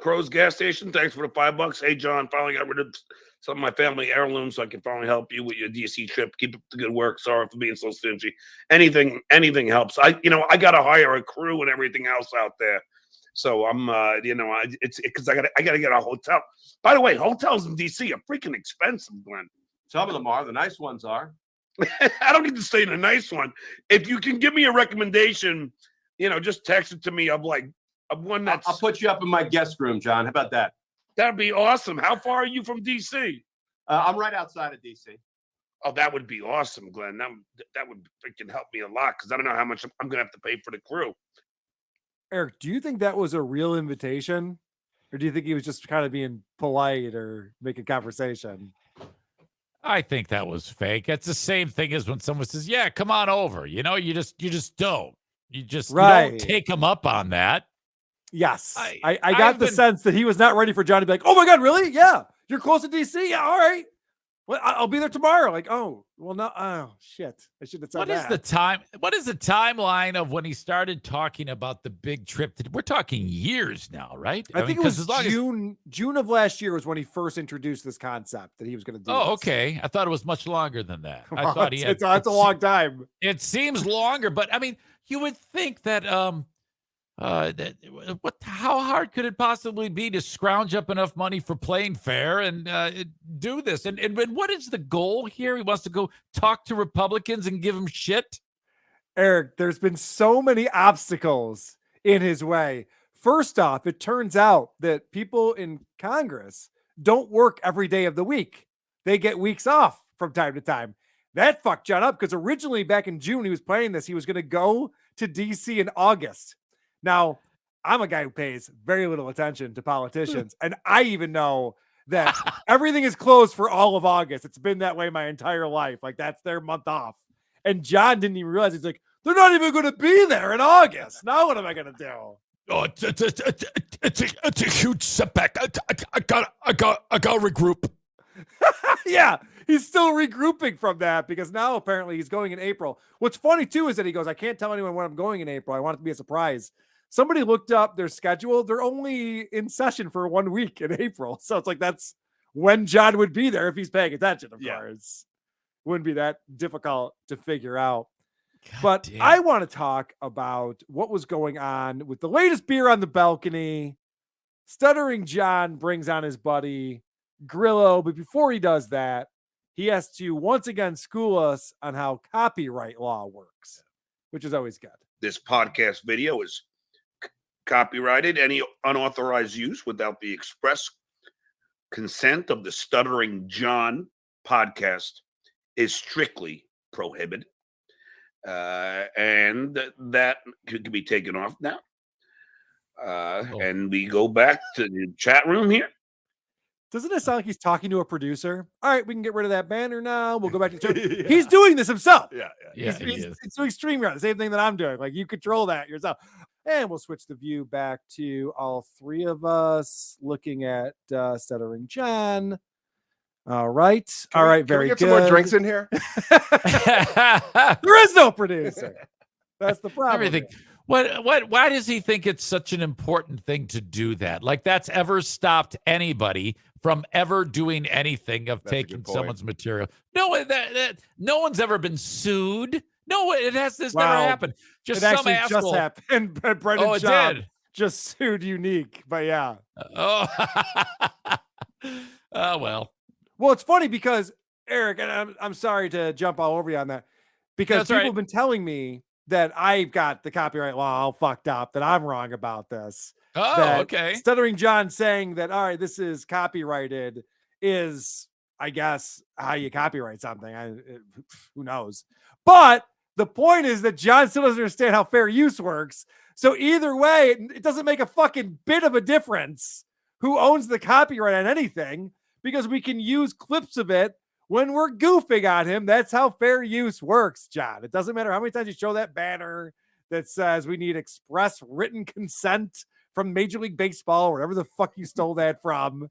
Crow's gas station. Thanks for the $5. Hey, John, finally got rid of some of my family heirlooms, so I can finally help you with your DC trip. Keep up the good work. Sorry for being so stingy. Anything helps. I got to hire a crew and everything else out there. So I'm, it's because I got to get a hotel. By the way, hotels in DC are freaking expensive, Glenn. Some of them are. The nice ones are. I don't need to stay in a nice one. If you can give me a recommendation, just text it to me of one that's. I'll put you up in my guest room, John. How about that? That'd be awesome. How far are you from DC? I'm right outside of DC. Oh, that would be awesome, Glenn. That would freaking help me a lot because I don't know how much I'm going to have to pay for the crew. Eric, do you think that was a real invitation? Or do you think he was just kind of being polite or making conversation? I think that was fake. It's the same thing as when someone says, yeah, come on over. You just don't. You don't take them up on that. Yes. I got the sense that he was not ready for John to be like, oh my God, really? Yeah. You're close to DC? Yeah, all right. Well, I'll be there tomorrow. Like, oh, well, no. Oh, shit. I should have said that. What is the timeline of when he started talking about the big trip? We're talking years now, right? I think it was June of last year was when he first introduced this concept that he was going to do. Oh, okay. I thought it was much longer than that. I thought it's a long time. It seems longer, but I mean, you would think that how hard could it possibly be to scrounge up enough money for plane fare and do this? And what is the goal here? He wants to go talk to Republicans and give them shit? Eric, there's been so many obstacles in his way. First off, it turns out that people in Congress don't work every day of the week. They get weeks off from time to time. That fucked John up because originally back in June, he was planning this. He was going to go to DC in August. Now, I'm a guy who pays very little attention to politicians, and I even know that everything is closed for all of August. It's been that way my entire life. Like, that's their month off. And John didn't even realize. He's like, they're not even going to be there in August. Now what am I going to do? Oh, it's a huge setback. I got to regroup. Yeah, he's still regrouping from that because now apparently he's going in April. What's funny, too, is that he goes, I can't tell anyone when I'm going in April. I want it to be a surprise. Somebody looked up their schedule. They're only in session for 1 week in April. So it's like that's when John would be there if he's paying attention, of course. Wouldn't be that difficult to figure out. But I want to talk about what was going on with the latest beer on the balcony. Stuttering John brings on his buddy Grillo. But before he does that, he has to once again school us on how copyright law works, which is always good. This podcast video is copyrighted. Any unauthorized use without the express consent of the Stuttering John podcast is strictly prohibited. And that could be taken off now. And we go back to the chat room here. Doesn't it sound like he's talking to a producer? All right, we can get rid of that banner now. We'll go back to He's doing this himself. He's doing StreamYard, the same thing that I'm doing. Like, you control that yourself. And we'll switch the view back to all three of us looking at Stuttering John. All right. Very good. Can we get some more drinks in here? There is no producer. That's the problem. Everything. Why does he think it's such an important thing to do that? Like that's ever stopped anybody from ever doing anything of taking someone's material? No, no one's ever been sued. No, this never happened. Just some asshole. Just happened. Brendan Schaub just sued Unique. But yeah. Oh, well. Well, it's funny because Eric, and I'm sorry to jump all over you on that, because people have been telling me that I've got the copyright law all fucked up, that I'm wrong about this. Oh, okay. Stuttering John saying that, all right, this is copyrighted is, I guess, how you copyright something. Who knows? But the point is that John still doesn't understand how fair use works. So either way, it doesn't make a fucking bit of a difference who owns the copyright on anything, because we can use clips of it when we're goofing on him. That's how fair use works, John. It doesn't matter how many times you show that banner that says we need express written consent from Major League Baseball, or wherever the fuck you stole that from.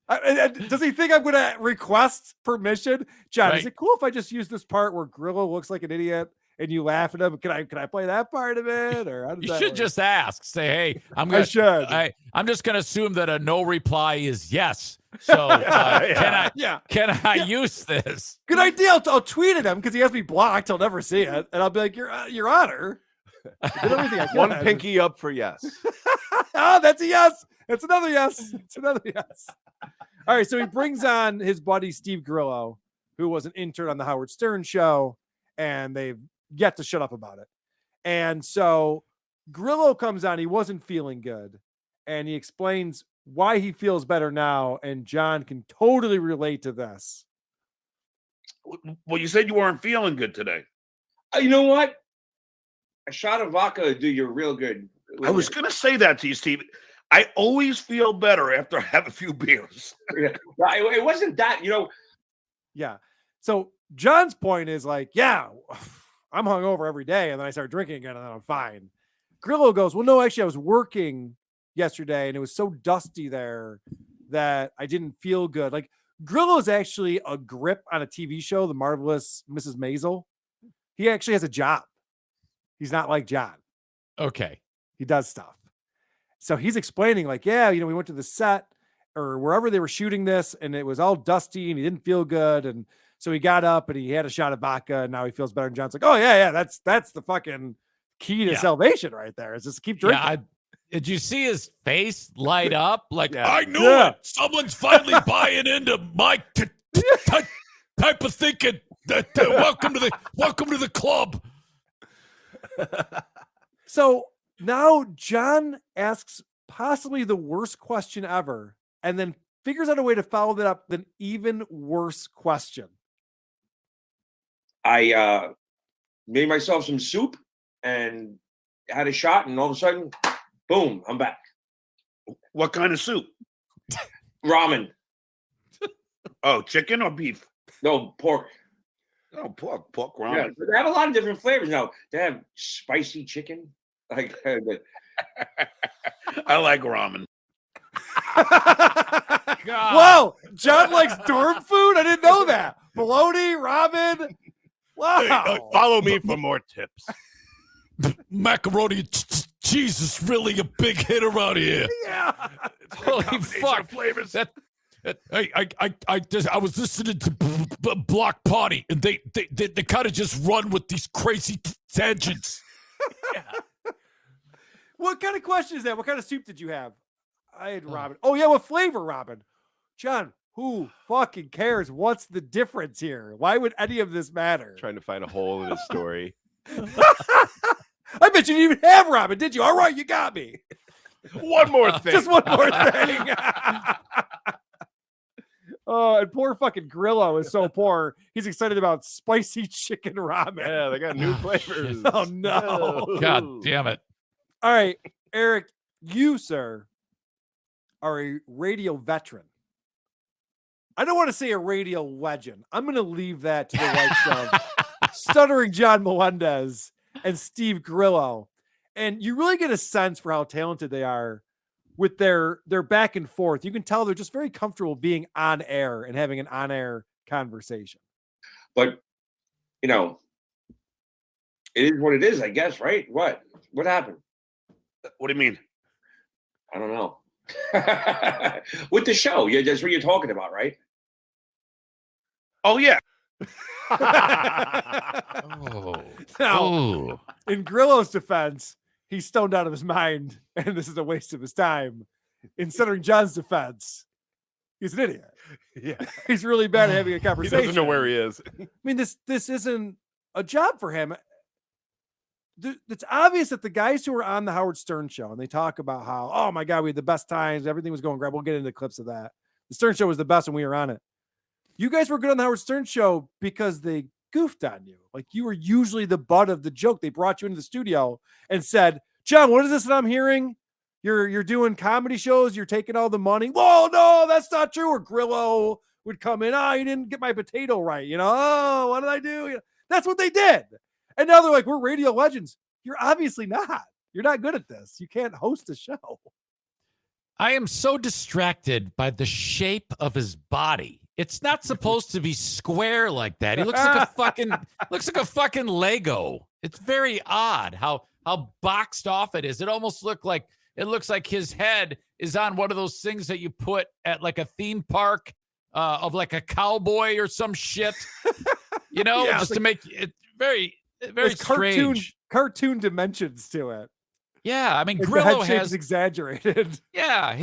Does he think I'm going to request permission? John, is it cool if I just use this part where Grillo looks like an idiot and you laugh at him. Can I play that part of it? Or how does You that should work? just ask. Say, hey, I should. I'm just gonna assume that a no reply is yes. So can I use this? Good idea. I'll tweet at him because he has me blocked. I'll never see it, and I'll be like, Your Honor. I did everything I could. One pinky up for yes. Oh, that's a yes. It's another yes. It's another yes. All right, so he brings on his buddy Steve Grillo, who was an intern on the Howard Stern show, and they've yet to shut up about it. And so Grillo comes on. He wasn't feeling good, and he explains why he feels better now, and John can totally relate to this. Well, you said you weren't feeling good today. You know what? A shot of vodka would do you real good. I was going to say that to you, Steve. I always feel better after I have a few beers. It wasn't that, Yeah. So John's point is like, yeah, I'm hungover every day, and then I start drinking again, and then I'm fine. Grillo goes, well, no, actually, I was working yesterday, and it was so dusty there that I didn't feel good. Like, Grillo is actually a grip on a TV show, The Marvelous Mrs. Maisel. He actually has a job. He's not like John. Okay. He does stuff. So he's explaining like, yeah, we went to the set or wherever they were shooting this, and it was all dusty and he didn't feel good. And so he got up and he had a shot of vodka and now he feels better. And John's like, oh yeah, that's the fucking key to salvation right there. Is just keep drinking. Yeah, did you see his face light up? Like, I knew it. Someone's finally buying into my type of thinking. Welcome to the club. So now John asks possibly the worst question ever, and then figures out a way to follow that up with an even worse question. I made myself some soup and had a shot, and all of a sudden, boom, I'm back. What kind of soup? Ramen. Oh, chicken or beef? No, pork. Oh, pork ramen. Yeah, they have a lot of different flavors now. They have spicy chicken. Like, I like ramen. Whoa, John likes dorm food? I didn't know that. Bologna, ramen. Wow. Hey, follow me for more tips. Macaroni and cheese is really a big hit around here. Yeah. Holy fuck. Flavors. I was listening to Block Party, and they kind of just run with these crazy tangents. What kind of question is that? What kind of soup did you have? I had ramen. Oh yeah, what flavor ramen? John, who fucking cares? What's the difference here? Why would any of this matter? Trying to find a hole in his story. I bet you didn't even have ramen, did you? All right, you got me. One more thing. Just one more thing. Oh, and poor fucking Grillo is so poor. He's excited about spicy chicken ramen. Yeah, they got new flavors. Oh no. God damn it. All right, Eric, you, sir, are a radio veteran. I don't want to say a radio legend. I'm going to leave that to the likes of Stuttering John Melendez and Steve Grillo. And you really get a sense for how talented they are with their back and forth. You can tell they're just very comfortable being on air and having an on-air conversation. but it is what it is, I guess, right? What happened? What do you mean? I don't know. With the show, that's what you're talking about, right? Oh, yeah. Now, in Grillo's defense, he's stoned out of his mind, and this is a waste of his time. In Stuttering John's defense, he's an idiot. Yeah. He's really bad at having a He conversation. doesn't know where he is. I mean, this isn't a job for him. It's obvious that the guys who were on the Howard Stern show, and they talk about how, oh my God, we had the best times. Everything was going great. We'll get into clips of that. The Stern show was the best when we were on it. You guys were good on the Howard Stern show because they goofed on you. Like, you were usually the butt of the joke. They brought you into the studio and said, John, what is this that I'm hearing? You're doing comedy shows. You're taking all the money. Whoa, no, that's not true. Or Grillo would come in. Oh, you didn't get my potato right. Oh, what did I do? That's what they did. And now they're like, we're radio legends. You're obviously not. You're not good at this. You can't host a show. I am so distracted by the shape of his body. It's not supposed to be square like that. He looks like a fucking Lego. It's very odd how boxed off it is. It almost looks like his head is on one of those things that you put at like a theme park of like a cowboy or some shit. You know, Yeah, just to make it very strange. Cartoon dimensions to it. Yeah, I mean, Like, Grillo the head shape's has exaggerated. Yeah,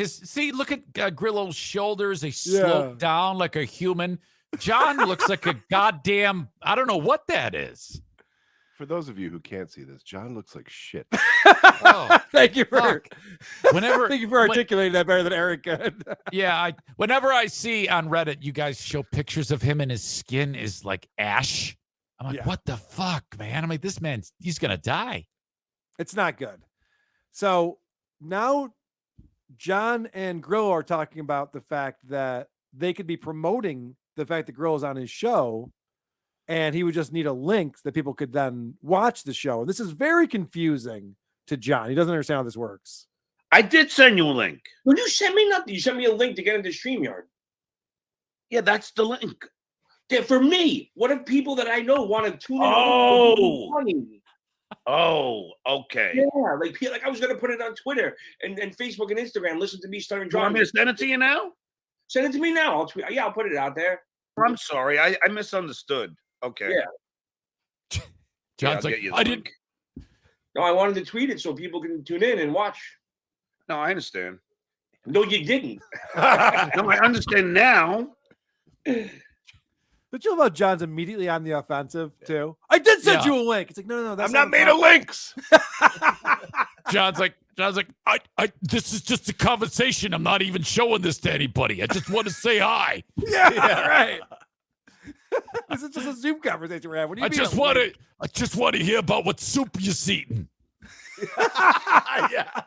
look at Grillo's shoulders. They slope down like a human. John looks like a goddamn, I don't know what that is. For those of you who can't see this, John looks like shit. Oh, Thank you for Thank you for articulating that better than Eric could. Yeah, whenever I see on Reddit, you guys show pictures of him and his skin is like ash. I'm like, what the fuck, man? I'm like, this man's, he's going to die. It's not good. So now John and Grillo are talking about the fact that they could be promoting the fact that Grillo's on his show, and he would just need a link that people could then watch the show. And this is very confusing to John. He doesn't understand how this works. I did send you a link. Would you send me nothing? You sent me a link to get into StreamYard. Yeah, that's the link. Yeah, for me. What if people that I know want to tune in? Oh. Funny? Oh, okay. Yeah, like I was gonna put it on Twitter and Facebook and Instagram. Listen to me, Stuttering. Do you want me to send it to you now? Send it to me now. I'll tweet. Yeah, I'll put it out there. I'm sorry, I misunderstood. Okay. Yeah. John's like, I didn't. No, I wanted to tweet it so people can tune in and watch. No, I understand. No, you didn't. No, I understand now. But you know about John's immediately on the offensive too. I did send you a link. It's like, no, that's I'm not made of links. John's like, I this is just a conversation. I'm not even showing this to anybody. I just want to say hi. Yeah, right. This is just a Zoom conversation we're having. What do you mean? I just want to hear about what soup you're eating. Yeah.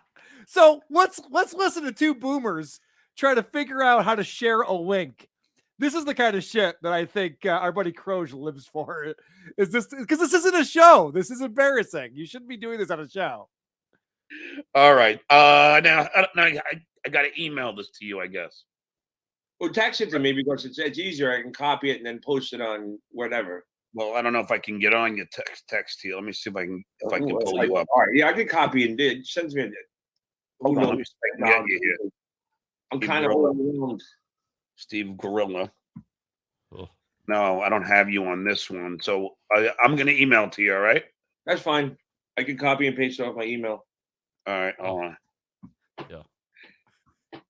So let's listen to two boomers try to figure out how to share a link. This is the kind of shit that I think our buddy Croge lives for. Is this because this isn't a show? This is embarrassing. You shouldn't be doing this on a show. All right. Now I got to email this to you, I guess. Well, text it to me because it's easier. I can copy it and then post it on whatever. Well, I don't know if I can get on your text here. Let me see if I can pull you up. All right, yeah, I can copy and it sends me. Hold on, let me see if I can get you here. I'm kind of overwhelmed. Steve Grillo. Oh. No, I don't have you on this one. So I'm going to email it to you, all right? That's fine. I can copy and paste it off my email. All right, hold on. Yeah.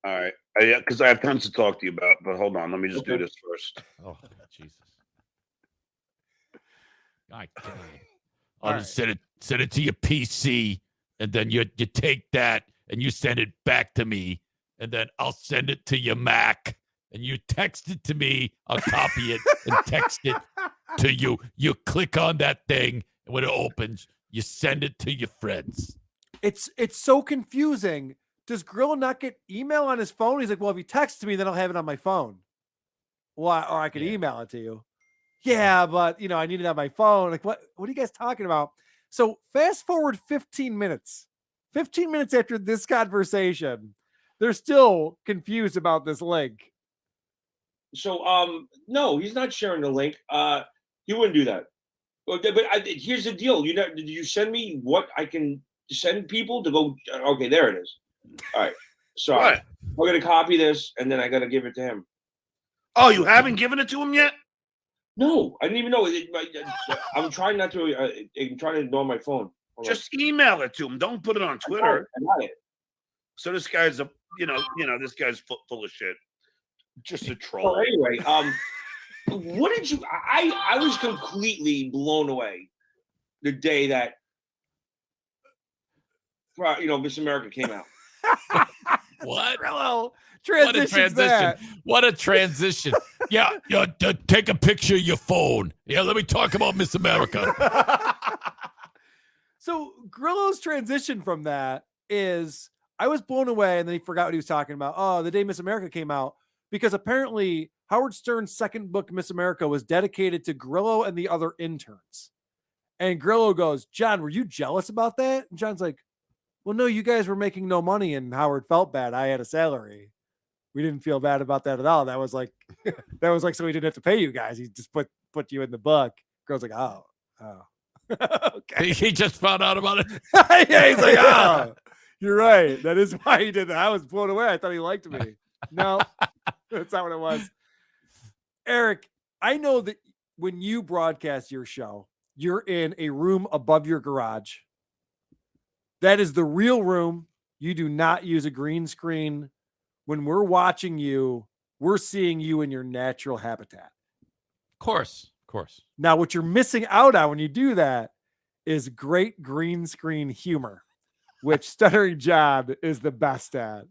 All right. Because I have tons to talk to you about, but hold on. Let me just do this first. Oh, Jesus. God damn. I'll just send it to your PC, and then you take that and you send it back to me, and then I'll send it to your Mac, and you text it to me. I'll copy it and text it to you. You click on that thing, and when it opens, you send it to your friends. It's so confusing. Does Grillo not get email on his phone? He's like, well, if he texts me, then I'll have it on my phone. Well, or I could email it to you. Yeah, but I need it on my phone. Like, what are you guys talking about? So fast forward 15 minutes. 15 minutes after this conversation, they're still confused about this link. So, no, he's not sharing the link. He wouldn't do that. But here's the deal. Did you send me what I can send people to go? Okay, there it is. All right. So I'm going to copy this, and then I got to give it to him. Oh, you haven't given it to him yet? No, I didn't even know. I'm trying not to. I'm trying to ignore my phone. Just email it to him. Don't put it on Twitter. I got it. So this guy's this guy's full of shit. Just a troll. Well, anyway, what did you? I was completely blown away the day that Miss America came out. What? Grillo, What a transition. What a transition. Yeah, take a picture of your phone. Yeah, let me talk about Miss America. So Grillo's transition from that is, I was blown away, and then he forgot what he was talking about. Oh, the day Miss America came out, because apparently Howard Stern's second book, Miss America, was dedicated to Grillo and the other interns. And Grillo goes, John, were you jealous about that? And John's like, well, no, you guys were making no money, and Howard felt bad. I had a salary. We didn't feel bad about that at all. That was like, so he didn't have to pay you guys. He just put you in the book. Girl's like, oh. Okay. He just found out about it. Yeah, he's like, oh, you're right. That is why he did that. I was blown away. I thought he liked me. No, that's not what it was. Eric, I know that when you broadcast your show, you're in a room above your garage. That is the real room. You do not use a green screen. When we're watching you, we're seeing you in your natural habitat. Of course. Now, what you're missing out on when you do that is great green screen humor, which Stuttering John is the best at.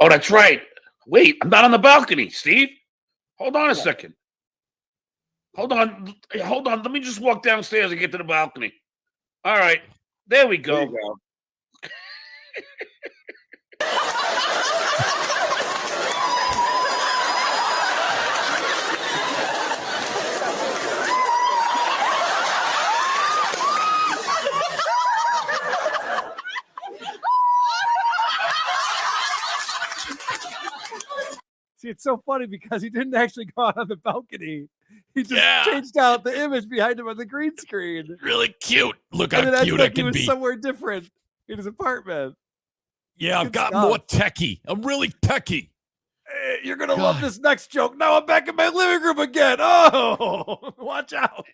Oh, that's right. Wait, I'm not on the balcony, Steve. Hold on a second. Hold on. Let me just walk downstairs and get to the balcony. All right. There we go. There you go. See, it's so funny because he didn't actually go out on the balcony. He just changed out the image behind him on the green screen. Really cute. Look And how then cute acted I like he can was be. somewhere different in his apartment. Yeah, I've Good got stuff. more techie. I'm really techie. Hey, you're going to love this next joke. Now I'm back in my living room again. Oh, watch out.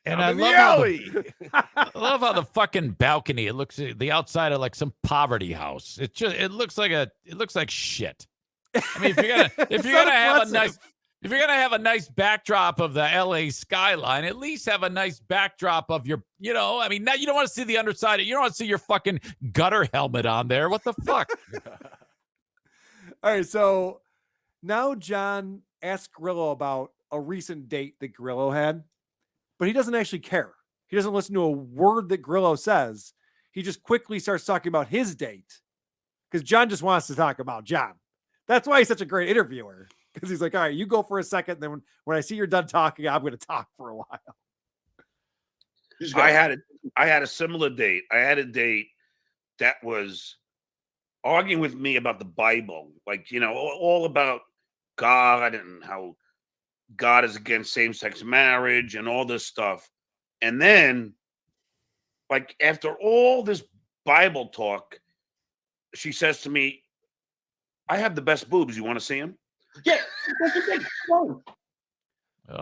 And I'm I in the love how alley. I love how the fucking balcony. It looks the outside of like some poverty house. It looks like shit. I mean, if It's you're not gonna have a impressive. if you're gonna have a nice backdrop of the LA skyline, at least have a nice backdrop of your, I mean, now you don't want to see the underside. You don't want to see your fucking gutter helmet on there. What the fuck? All right, so now John asked Grillo about a recent date that Grillo had, but he doesn't actually care. He doesn't listen to a word that Grillo says. He just quickly starts talking about his date because John just wants to talk about John. That's why he's such a great interviewer, because he's like, all right, you go for a second. Then when I see you're done talking, I'm going to talk for a while. I had a similar date. I had a date that was arguing with me about the Bible, like, all about God and how God is against same-sex marriage and all this stuff. And then, like, after all this Bible talk, she says to me, I have the best boobs. You want to see them? Yeah. Fine.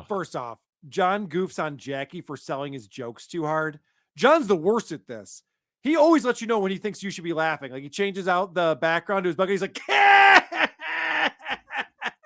First off, John goofs on Jackie for selling his jokes too hard. John's the worst at this. He always lets you know when he thinks you should be laughing. Like he changes out the background to his bucket. He's like,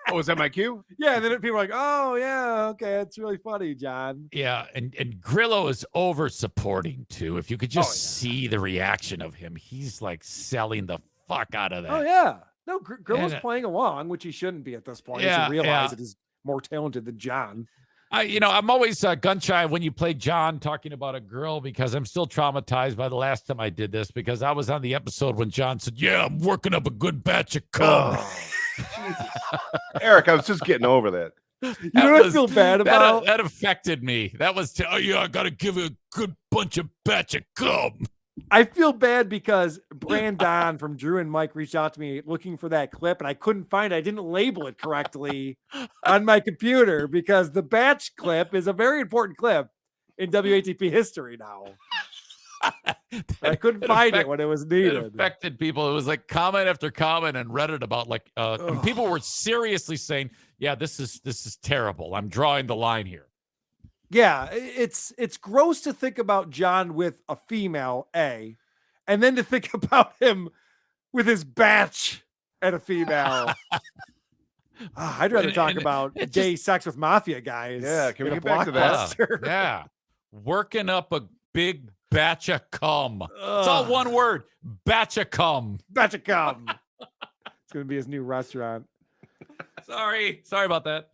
Oh, is that my cue? yeah. And then people are like, oh, yeah. Okay. It's really funny, John. Yeah, and Grillo is over supporting too. If you could just see the reaction of him, he's like selling the fuck out of that. Oh, yeah. No, Grillo's And, playing along, which he shouldn't be at this point. Yeah, he should realize yeah. that he's more talented than John. I'm always gun shy when you play John talking about a girl because I'm still traumatized by the last time I did this because I was on the episode when John said, "Yeah, I'm working up a good batch of cum." Eric, I was just getting over that. You know what I feel bad about? That affected me. That was, I got to give you a good bunch of batch of cum. I feel bad because Brandon from Drew and Mike reached out to me looking for that clip and I couldn't find it. I didn't label it correctly on my computer because the batch clip is a very important clip in WATP history now. I couldn't find it when it was It needed. affected people. It was like comment after comment on Reddit about and people were seriously saying, "Yeah, this is terrible. I'm drawing the line here." Yeah, it's gross to think about John with a female, and then to think about him with his batch and a female. I'd rather talk about gay sex with mafia guys. Yeah, can we in a get back to that? blockbuster. Yeah. Working up a big batch of cum. It's all one word. Batch of cum. Batch of cum. It's going to be his new restaurant. Sorry about that.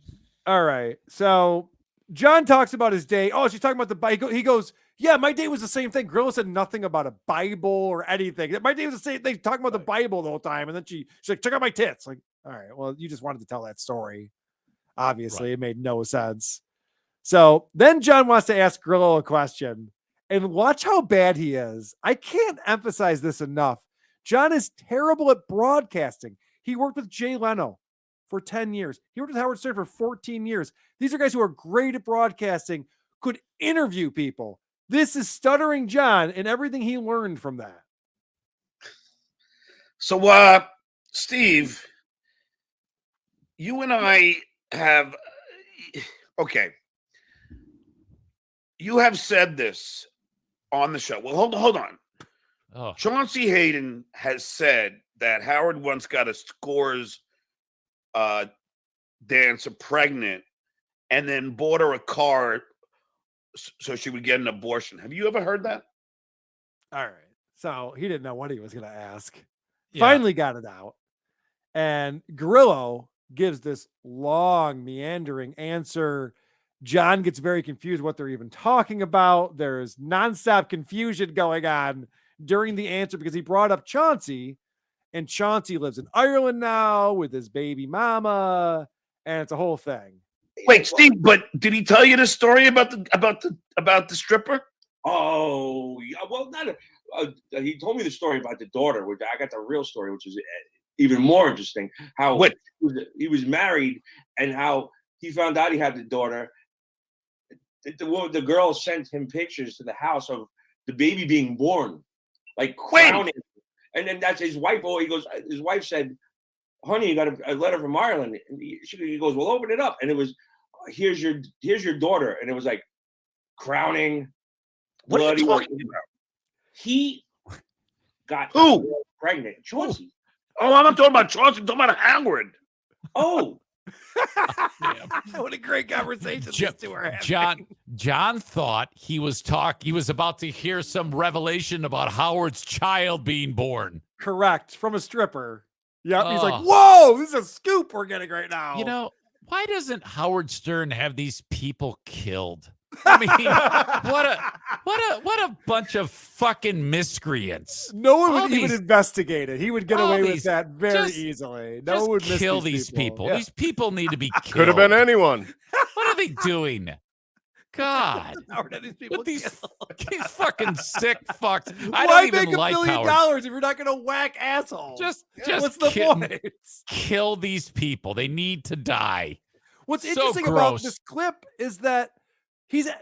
All right. So John talks about his day. Oh, she's talking about the Bible. He goes, yeah, my day was the same thing. Grillo said nothing about a Bible or anything. My day was the same thing. Talking about the Bible the whole time. And then she's like, check out my tits. Like, all right, well, you just wanted to tell that story. Obviously, It made no sense. So then John wants to ask Grillo a question. And watch how bad he is. I can't emphasize this enough. John is terrible at broadcasting. He worked with Jay Leno for 10 years. He worked with Howard Stern for 14 years. These are guys who are great at broadcasting, could interview people. This is Stuttering John and everything he learned from that. So, Steve, you and I have, okay. You have said this on the show. Well, hold on. Oh, Chauncey Hayden has said that Howard once got a Scores dancer pregnant and then bought her a car so she would get an abortion. Have you ever heard that? All right. So he didn't know what he was going to ask. yeah. Finally got it out. And Grillo gives this long, meandering answer. John gets very confused what they're even talking about. There's nonstop confusion going on during the answer because he brought up Chauncey, and Chauncey lives in Ireland now with his baby mama, and it's a whole thing. Wait, Steve, but did he tell you the story about the stripper? Oh, yeah. Well, not. He told me the story about the daughter, which I got the real story, which is even more interesting. How What? he was married and how he found out he had the daughter. The girl sent him pictures to the house of the baby being born, like crowning. And then that's his wife. Oh, he goes. His wife said, "Honey, you got a letter from Ireland." And he goes, "Well, open it up." And it was, "Here's your daughter." And it was like crowning. What are you bloody. talking about? He got Who? pregnant. Chauncey. Oh, I'm not talking about Chauncey. I'm talking about Howard. Oh, What a great conversation these two are having. John thought he was about to hear some revelation about Howard's child being born. Correct. From a stripper. Yep. He's like, Oh. whoa, this is a scoop we're getting right now. You know, why doesn't Howard Stern have these people killed? I mean, what a bunch of fucking miscreants. no one all would even these- investigate it. He would get all away with these- that very just- easily. No Just one would miss kill these people. Yeah. These people need to be killed. Could have been anyone. What are they doing? God. Howard had these people With these killed. fucking sick fucks. I Why don't even make like $1 billion Howard. if you're not going to whack assholes? Just what's the kill, point? kill these people. They need to die. What's So interesting about gross. this clip is that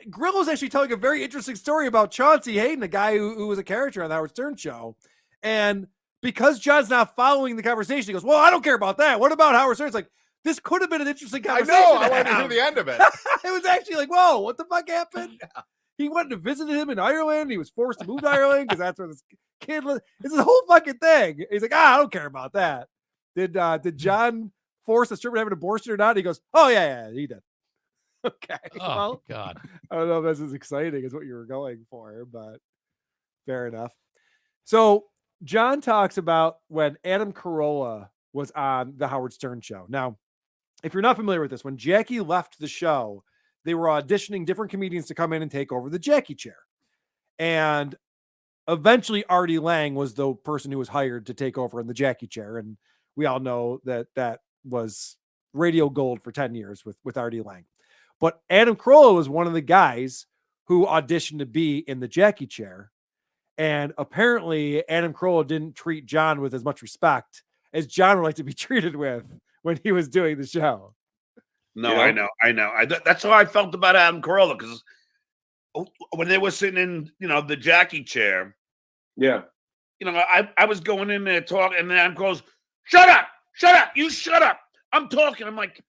Grillo's actually telling a very interesting story about Chauncey Hayden, the guy who was a character on the Howard Stern show. And because John's not following the conversation, he goes, well, I don't care about that. What about Howard Stern? It's like, this could have been an interesting I conversation. know. I wanted to hear the end of it. It was actually like, whoa, what the fuck happened? He went to visit him in Ireland. He was forced to move to Ireland because that's where this kid lives. It's a whole fucking thing. He's like, I don't care about that. Did John force a stripper to have an abortion or not? He goes, oh, yeah, he did. Okay. Oh, Well, God. I don't know if that's as exciting as what you were going for, but fair enough. So John talks about when Adam Carolla was on the Howard Stern show. Now, if you're not familiar with this, when Jackie left the show, they were auditioning different comedians to come in and take over the Jackie chair. And eventually Artie Lang was the person who was hired to take over in the Jackie chair. And we all know that was radio gold for 10 years with Artie Lang. But Adam Carolla was one of the guys who auditioned to be in the Jackie chair. And apparently Adam Carolla didn't treat John with as much respect as John would like to be treated with when he was doing the show. No, You know? I know. That's how I felt about Adam Carolla, because when they were sitting in, the Jackie chair, yeah. I was going in there talking, and then Adam goes, shut up, you shut up. I'm talking. I'm like,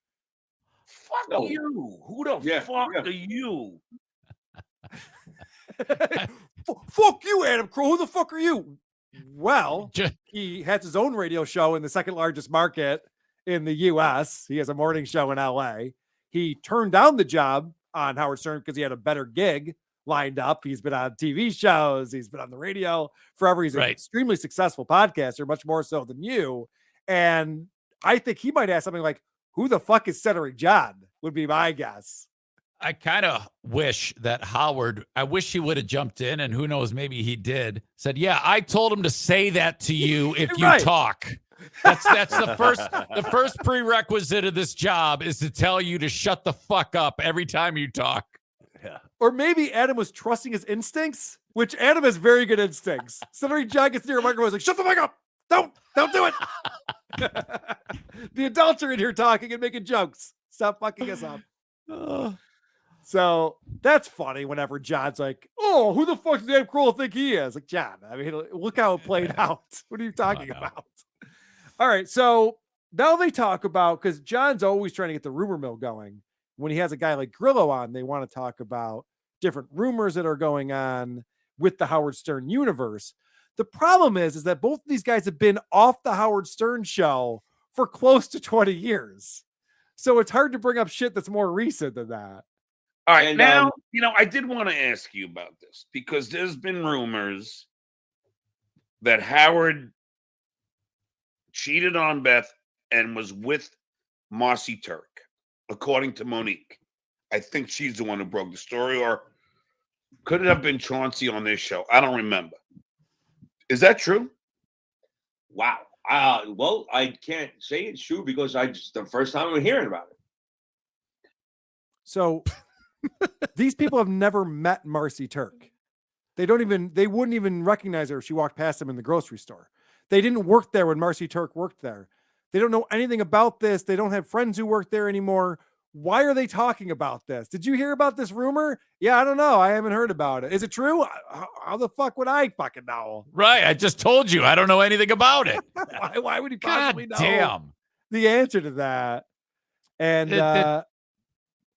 fuck No. you. Who the Yeah, fuck yeah. are you? Fuck you, Adam Carolla. Who the fuck are you? Well, Ju- he has his own radio show in the second largest market in the US. He has a morning show in LA. He turned down the job on Howard Stern because he had a better gig lined up. He's been on TV shows. He's been on the radio forever. He's an Right. extremely successful podcaster, much more so than you. And I think he might ask something like, who the fuck is Stuttering John? Would be my guess. I kind of wish that Howard, I wish he would have jumped in, and who knows, maybe he did, said, yeah, I told him to say that to you if you Right. talk. That's the first prerequisite of this job is to tell you to shut the fuck up every time you talk. Or maybe Adam was trusting his instincts, which Adam has very good instincts. Stuttering John gets near a microphone, like, shut the fuck up. Don't do it. The adults are in here talking and making jokes. Stop fucking us up. So that's funny whenever John's like, oh, who the fuck does Dave Grohl think he is? Like, John, I mean, look how it played out. What are you talking about? All right. So now they talk about, because John's always trying to get the rumor mill going. When he has a guy like Grillo on, they want to talk about different rumors that are going on with the Howard Stern universe. The problem is that both of these guys have been off the Howard Stern show for close to 20 years. So it's hard to bring up shit that's more recent than that. All right, And, now, I did want to ask you about this because there's been rumors that Howard cheated on Beth and was with Marcy Turk, according to Monique. I think she's the one who broke the story, or could it have been Chauncey on this show? I don't remember. Is that true? Wow. Well, I can't say it's true because the first time I'm hearing about it. So these people have never met Marcy Turk. They wouldn't even recognize her if she walked past them in the grocery store. They didn't work there when Marcy Turk worked there. They don't know anything about this. They don't have friends who work there anymore. Why are they talking about this? Did you hear about this rumor? Yeah, I don't know. I haven't heard about it. Is it true? How the fuck would I fucking know? Right. I just told you. I don't know anything about it. Why would he possibly God know damn. the answer to that? And go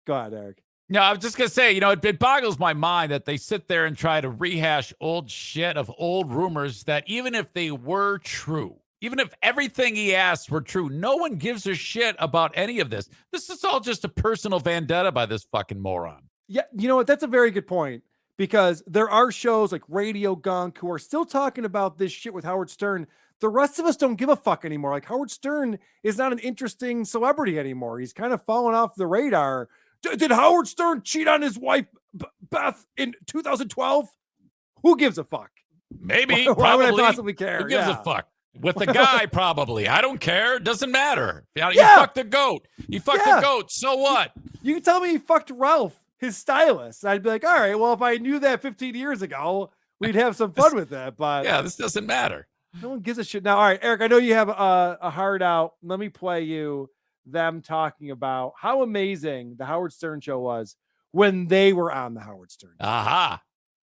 ahead, Eric. No, I was just going to say, it boggles my mind that they sit there and try to rehash old shit of old rumors that even if they were true, even if everything he asked were true, no one gives a shit about any of this. This is all just a personal vendetta by this fucking moron. Yeah, you know what? That's a very good point, because there are shows like Radio Gunk who are still talking about this shit with Howard Stern. The rest of us don't give a fuck anymore. Like, Howard Stern is not an interesting celebrity anymore. He's kind of fallen off the radar. Did Howard Stern cheat on his wife, Beth, in 2012? Who gives a fuck? Maybe. Why would I probably. possibly care? Who gives Yeah. a fuck? With the guy, probably. I don't care. Doesn't matter. You Yeah. fucked the goat. You fucked Yeah. the goat. So what? You can tell me he fucked Ralph, his stylist. I'd be like, all right, well, if I knew that 15 years ago, we'd have some fun with that. But Yeah, this doesn't matter. no one gives a shit. Now, all right, Eric, I know you have a hard out. Let me play you them talking about how amazing the Howard Stern show was when they were on the Howard Stern show, Aha.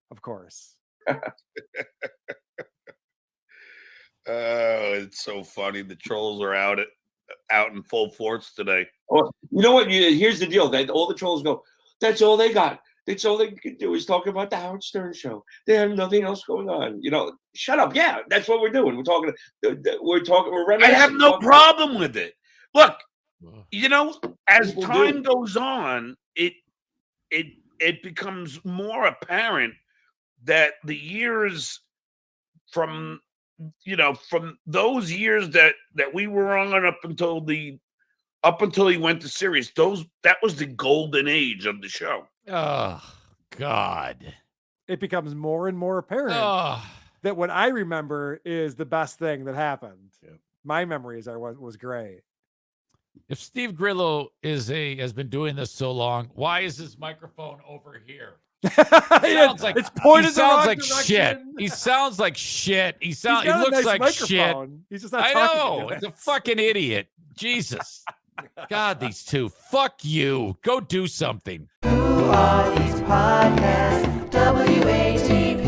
of course. Oh, it's so funny. The trolls are out in full force today. Oh, you know what? Here's the deal. That all the trolls go, that's all they got. That's all they can do is talk about the Howard Stern show. They have nothing else going on. Shut up. Yeah, that's what we're doing. We're I have no problem with it. Look, as People time goes on, it becomes more apparent that the years from those years that we were on up until he went to Sirius, that was the golden age of the show. Oh, God. It becomes more and more apparent that what I remember is the best thing that happened. Yeah. My memories was great. If Steve Grillo has been doing this so long, why is his microphone over here? Sounds like it's pointed. He sounds the like wrong shit. direction. He sounds like shit. He He's got a looks nice like shit. microphone. He's just not I talking know. to It's a it. fucking idiot. Jesus. God, these two. Fuck you. Go do something. Who are these podcasts? WATP.